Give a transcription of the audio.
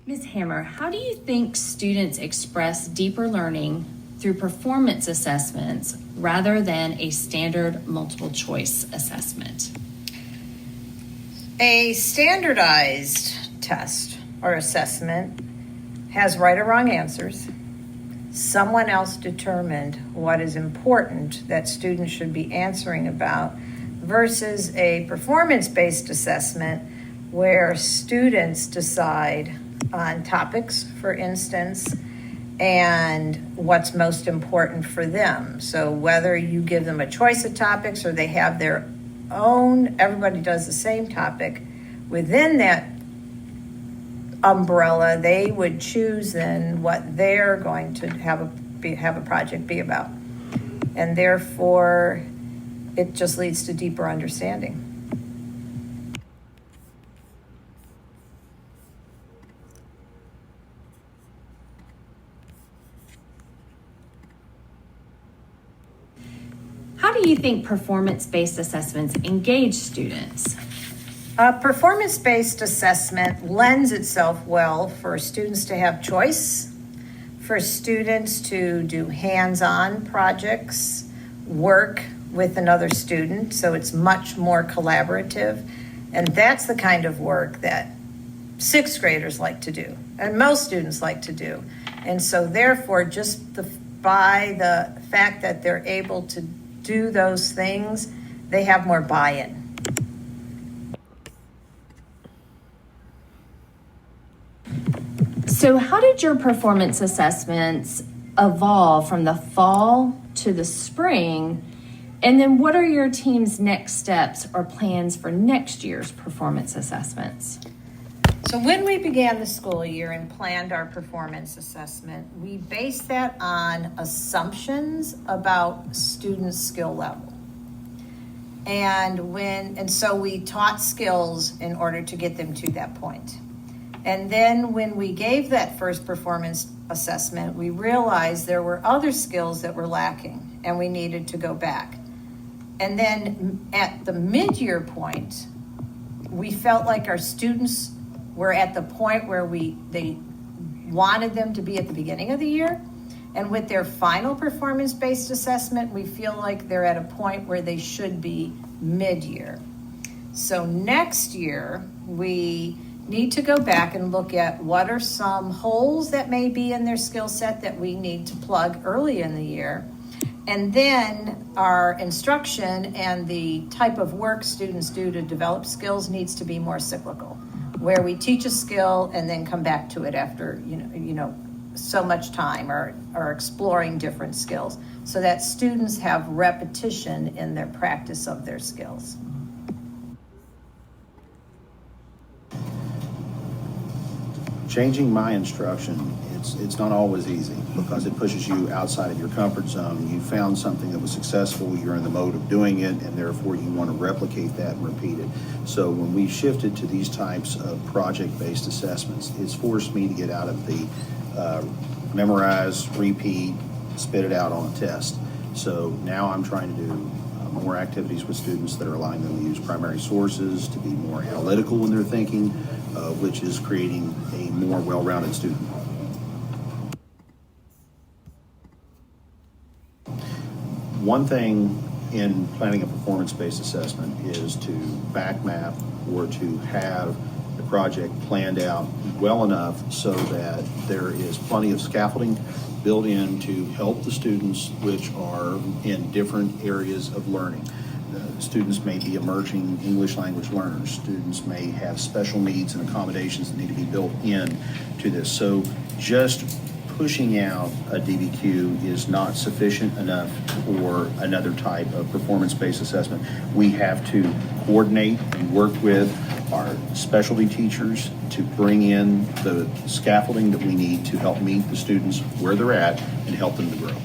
Ms. Hammer, how do you think students express deeper learning through performance assessments rather than a standard multiple choice assessment? A standardized test or assessment has right or wrong answers. Someone else determined what is important that students should be answering about versus a performance-based assessment where students decide on topics, for instance, and what's most important for them. So whether you give them a choice of topics or they have their own, everybody does the same topic, within that umbrella, they would choose then what they're going to have a project be about. And therefore, it just leads to deeper understanding. How do you think performance-based assessments engage students? A performance-based assessment lends itself well for students to have choice, for students to do hands-on projects, work with another student, so it's much more collaborative. And that's the kind of work that sixth graders like to do, and most students like to do. And so therefore, just by the fact that they're able to do those things, they have more buy-in. So how did your performance assessments evolve from the fall to the spring? And then what are your team's next steps or plans for next year's performance assessments? So when we began the school year and planned our performance assessment, we based that on assumptions about students' skill level. And so we taught skills in order to get them to that point. And then when we gave that first performance assessment, we realized there were other skills that were lacking and we needed to go back. And then at the mid-year point, we felt like our students were at the point where they wanted them to be at the beginning of the year. And with their final performance-based assessment, we feel like they're at a point where they should be mid-year. So next year, we need to go back and look at what are some holes that may be in their skill set that we need to plug early in the year. And then our instruction and the type of work students do to develop skills needs to be more cyclical, where we teach a skill and then come back to it after so much time or exploring different skills so that students have repetition in their practice of their skills. Changing my instruction, it's not always easy because it pushes you outside of your comfort zone. You found something that was successful, you're in the mode of doing it, and therefore you want to replicate that and repeat it. So when we shifted to these types of project-based assessments, it's forced me to get out of the memorize, repeat, spit it out on a test. So now I'm trying to do more activities with students that are allowing them to use primary sources, to be more analytical when they're thinking, which is creating a more well-rounded student. One thing in planning a performance-based assessment is to back map or to have the project planned out well enough so that there is plenty of scaffolding built in to help the students which are in different areas of learning. Students may be emerging English language learners. Students may have special needs and accommodations that need to be built in to this. So just pushing out a DBQ is not sufficient enough for another type of performance-based assessment. We have to coordinate and work with our specialty teachers to bring in the scaffolding that we need to help meet the students where they're at and help them to grow.